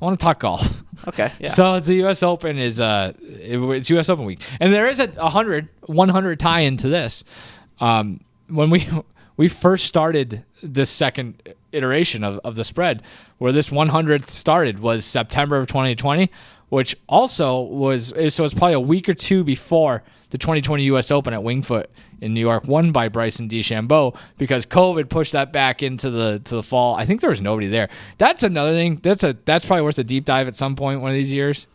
want to talk golf. Okay. Yeah. So the U.S. Open is it's U.S. Open week, and there is a 100 tie into this. When we first started this second iteration of the spread, where this 100th started was September of 2020, which also was it's probably a week or two before the 2020 U.S. Open at Winged Foot in New York, won by Bryson DeChambeau, because COVID pushed that back into the fall. I think there was nobody there. That's another thing. That's probably worth a deep dive at some point one of these years.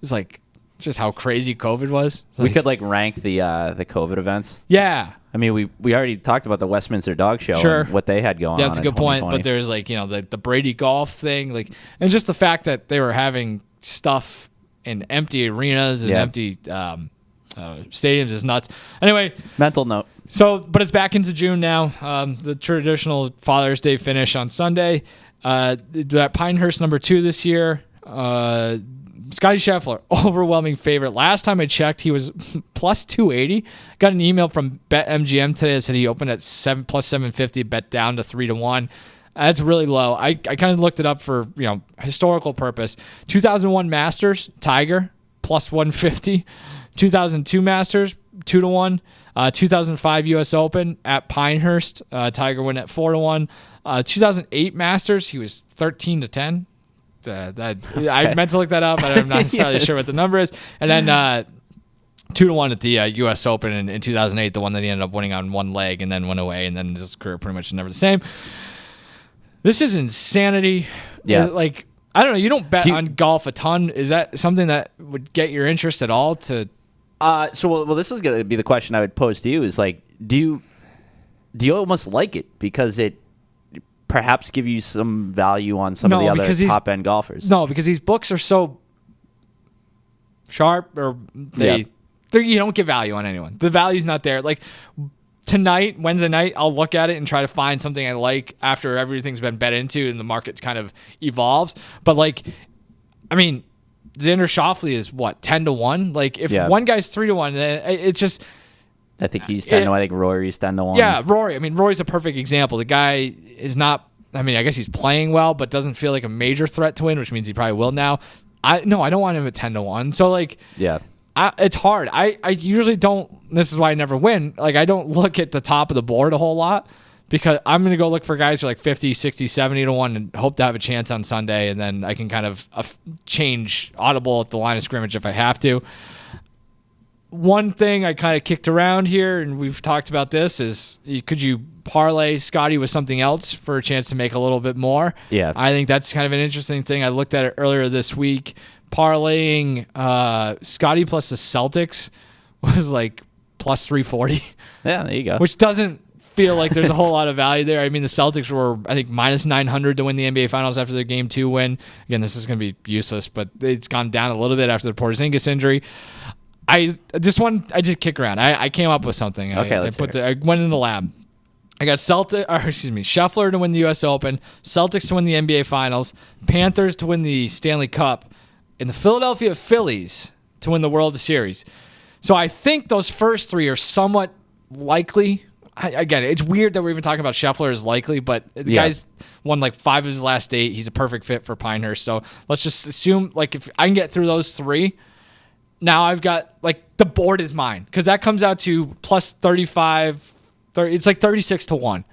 It's like just how crazy COVID was. We could rank the COVID events. Yeah. I mean, we already talked about the Westminster Dog Show and what they had going on. That's a good point. But there's the Brady golf thing, and just the fact that they were having stuff in empty arenas and empty stadiums is nuts. Anyway, mental note. So, but it's back into June now. The traditional Father's Day finish on Sunday. That Pinehurst number 2 this year. Scottie Scheffler, overwhelming favorite. Last time I checked, he was plus 280. Got an email from BetMGM today that said he opened at plus 750, bet down to 3-1. That's really low. I kind of looked it up for historical purpose. 2001 Masters, Tiger, plus 150. 2002 Masters, 2-1. 2005 U.S. Open at Pinehurst, Tiger went at 4-1. 2008 Masters, he was 13-10. Okay. I meant to look that up, but I'm not necessarily sure what the number is. And then 2-1 at the U.S. Open in 2008, the one that he ended up winning on one leg and then went away, and then his career pretty much never the same. This is insanity. Yeah. I don't know. You don't bet on golf a ton. Is that something that would get your interest at all? Well, this is going to be the question I would pose to you. Is do you almost like it because it perhaps give you some value on some of the other top end golfers? No, because these books are so sharp, or you don't get value on anyone. The value's not there. Tonight, Wednesday night, I'll look at it and try to find something I like after everything's been bet into and the market kind of evolves. But Xander Schauffele is what, 10-1? If one guy's 3-1, then it's just. I think he's 10-1. I think Rory's 10-1. Yeah, Rory. Rory's a perfect example. The guy is not. I guess he's playing well, but doesn't feel like a major threat to win, which means he probably will now. I don't want him at 10-1. So it's hard. I usually don't. This is why I never win. I don't look at the top of the board a whole lot, because I'm going to go look for guys who are 50, 60, 70-1 and hope to have a chance on Sunday, and then I can kind of change audible at the line of scrimmage if I have to. One thing I kind of kicked around here, and we've talked about this, is could you parlay Scottie with something else for a chance to make a little bit more? Yeah. I think that's kind of an interesting thing. I looked at it earlier this week. Parlaying Scottie plus the Celtics was plus 340. Yeah, there you go. Which doesn't feel like there's a whole lot of value there. The Celtics were, I think, minus 900 to win the NBA Finals after their Game 2 win. Again, this is going to be useless, but it's gone down a little bit after the Porzingis injury. I just kick around. I came up with something. Okay, I went in the lab. I got Scheffler to win the U.S. Open, Celtics to win the NBA Finals, Panthers to win the Stanley Cup, and the Philadelphia Phillies to win the World Series. So I think those first three are somewhat likely. Again, it's weird that we're even talking about Scheffler as likely, but the guy's won 5 of his last 8. He's a perfect fit for Pinehurst. So let's just assume if I can get through those 3, now I've got the board is mine, because that comes out to plus 35. It's 36-1.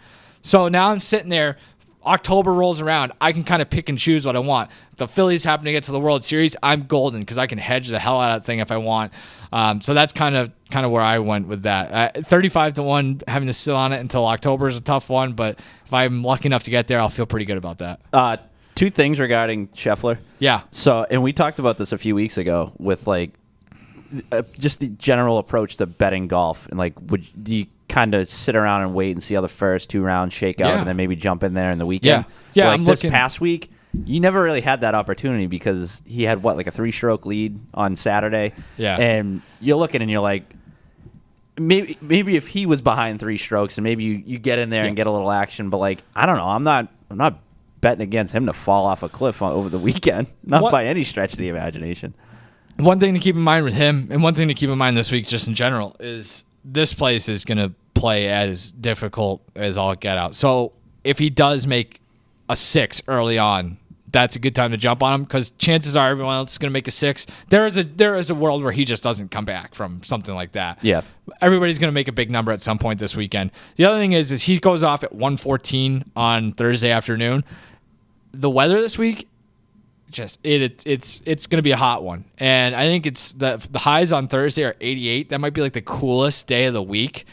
So now I'm sitting there. October rolls around. I can kind of pick and choose what I want. If the Phillies happen to get to the World Series, I'm golden, because I can hedge the hell out of that thing if I want. So that's kind of where I went with that. 35-1, having to sit on it until October is a tough one, but if I'm lucky enough to get there, I'll feel pretty good about that. 2 things regarding Scheffler. Yeah. So, and we talked about this a few weeks ago with just the general approach to betting golf, and do you kind of sit around and wait and see how the first 2 rounds shake out, and then maybe jump in there in the weekend? Yeah. This past week, you never really had that opportunity, because he had a 3-stroke lead on Saturday. Yeah. And you're looking and you're like, maybe if he was behind 3 strokes, and maybe you get in there and get a little action, but I don't know, I'm not betting against him to fall off a cliff over the weekend, not by any stretch of the imagination. One thing to keep in mind with him, and one thing to keep in mind this week just in general, is this place is going to play as difficult as all get out. So if he does make a 6 early on, that's a good time to jump on him because chances are everyone else is going to make a 6. There is a world where he just doesn't come back from something like that. Yeah. Everybody's going to make a big number at some point this weekend. The other thing is he goes off at 1:14 on Thursday afternoon. The weather this week, just it's going to be a hot one. And I think it's the highs on Thursday are 88. That might be like the coolest day of the week.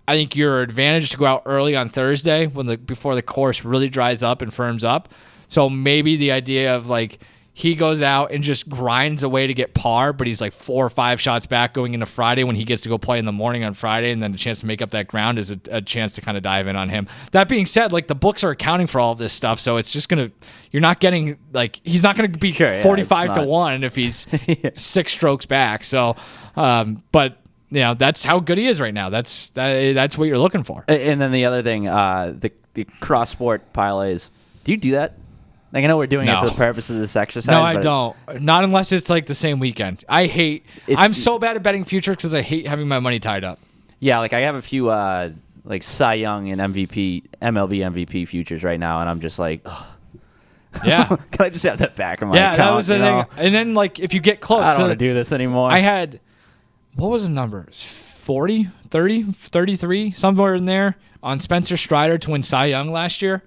I think your advantage to go out early on Thursday before the course really dries up and firms up. So maybe the idea of like he goes out and just grinds away to get par, but he's like 4 or 5 shots back going into Friday when he gets to go play in the morning on Friday, and then a chance to make up that ground is a chance to kind of dive in on him. That being said, like the books are accounting for all of this stuff, so it's just you're not getting he's not gonna be 45 to 1 if he's 6 strokes back. So, but. That's how good he is right now. That's what you're looking for. And then the other thing, the cross sport parlays. Do you do that? Like I know we're doing it for the purpose of this exercise. No, I don't. Not unless it's like the same weekend. I'm so bad at betting futures because I hate having my money tied up. Yeah, like I have a few like Cy Young and MLB MVP futures right now, and I'm just like, ugh. Yeah. Can I just have that back in my account? Yeah, that was the thing. And then like if you get close, I don't want to do this anymore. I had. What was the number? 40, 30, 33, somewhere in there on Spencer Strider to win Cy Young last year.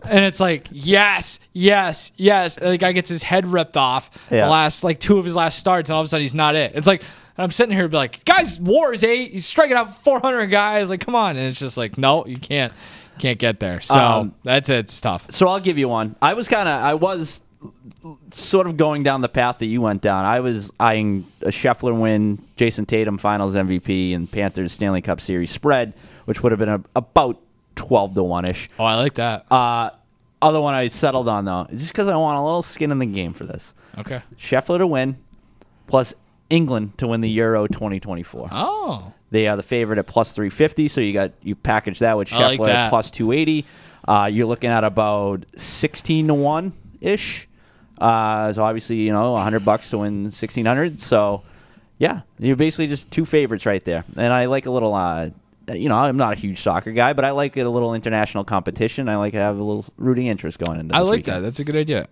And it's like, yes. The guy gets his head ripped off the last, 2 of his last starts, and all of a sudden he's not it. It's like, I'm sitting here and be like, guys, war is 8. He's striking out 400 guys. Like, come on. And it's just like, no, you can't get there. So that's it. It's tough. So I'll give you one. I was sort of going down the path that you went down. I was eyeing a Scheffler win, Jason Tatum Finals MVP, and Panthers Stanley Cup Series spread, which would have been about 12 to 1-ish. Oh, I like that. Other one I settled on, though, is just because I want a little skin in the game for this. Okay. Scheffler to win, plus England to win the Euro 2024. Oh. They are the favorite at plus 350, so you package that with Scheffler at plus 280. You're looking at about 16 to 1-ish. So obviously, $100 to win 1,600. So, yeah, you're basically just 2 favorites right there. And I like a little, I'm not a huge soccer guy, but I like a little international competition. I like to have a little rooting interest going into this weekend. That. That's a good idea.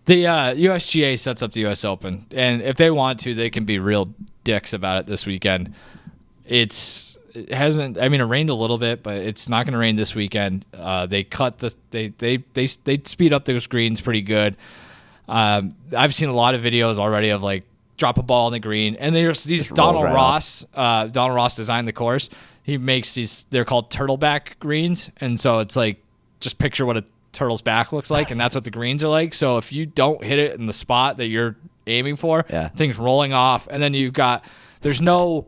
The USGA sets up the U.S. Open, and if they want to, they can be real dicks about it this weekend. It rained a little bit, but it's not going to rain this weekend. They speed up those greens pretty good. I've seen a lot of videos already of like drop a ball in the green, and there's these Donald Ross designed the course. He makes these. They're called turtleback greens, and so it's like just picture what a turtle's back looks like, and that's what the greens are like. So if you don't hit it in the spot that you're aiming for, things rolling off, and then there's no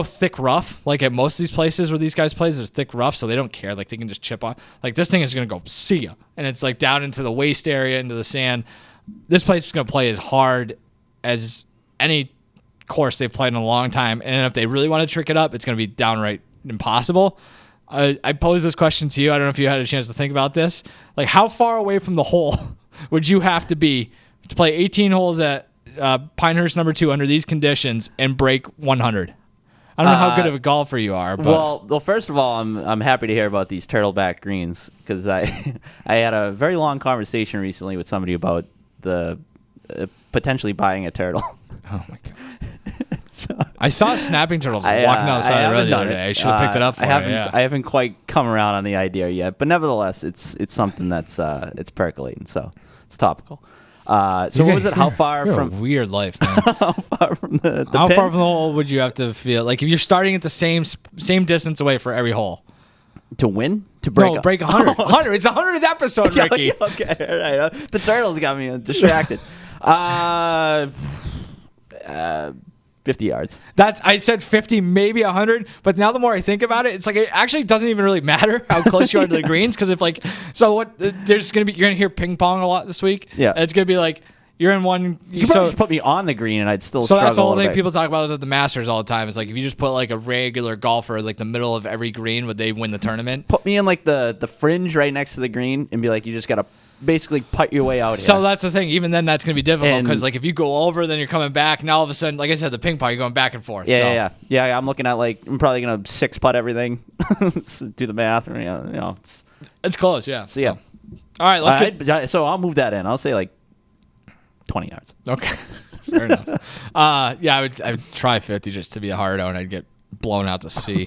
thick rough like at most of these places where these guys play. There's thick rough, so they don't care. Like they can just chip on. Like this thing is gonna go see ya, and it's like down into the waist area, into the sand. This place is gonna play as hard as any course they've played in a long time, and if they really want to trick it up, it's gonna be downright impossible. I pose this question to you. I don't know if you had a chance to think about this. Like, how far away from the hole would you have to be to play 18 holes at Pinehurst number 2 under these conditions and break 100? I don't know how good of a golfer you are. But. Well, first of all, I'm happy to hear about these turtleback greens because I had a very long conversation recently with somebody about the potentially buying a turtle. Oh my god! I saw snapping turtles walking down the side of the road the other day. I should have picked it up for you. I haven't quite come around on the idea yet, but nevertheless, it's something that's it's percolating, so it's topical. What was it? How far from a weird life, man? How far from the How pin? far from the hole would you have to feel? Like if you're starting at the same distance away for every hole to win? To break break 100. 100. It's 100th episode, Ricky. Okay, all right. The turtles got me distracted. 50 yards. I said 50, maybe 100, but now the more I think about it, it's like it actually doesn't even really matter how close you are to the greens because if you're gonna hear ping pong a lot this week. Yeah, it's gonna be like you're in one. You could probably just put me on the green and I'd still. So that's the whole thing people talk about at the Masters all the time. It's like if you just put like a regular golfer like the middle of every green, would they win the tournament? Put me in like the fringe right next to the green and be like, you just gotta basically putt your way out here. So that's the thing. Even then, that's going to be difficult because, like, if you go over, then you're coming back. Now all of a sudden, like I said, the ping pong, you're going back and forth. Yeah. I'm looking at I'm probably going to 6 putt everything. Do the math. It's close. Yeah. So yeah. All right, let's get. So I'll move that in. I'll say like 20 yards. Okay, fair enough. Yeah, I would try 50 just to be a hard out, and I'd get blown out to sea.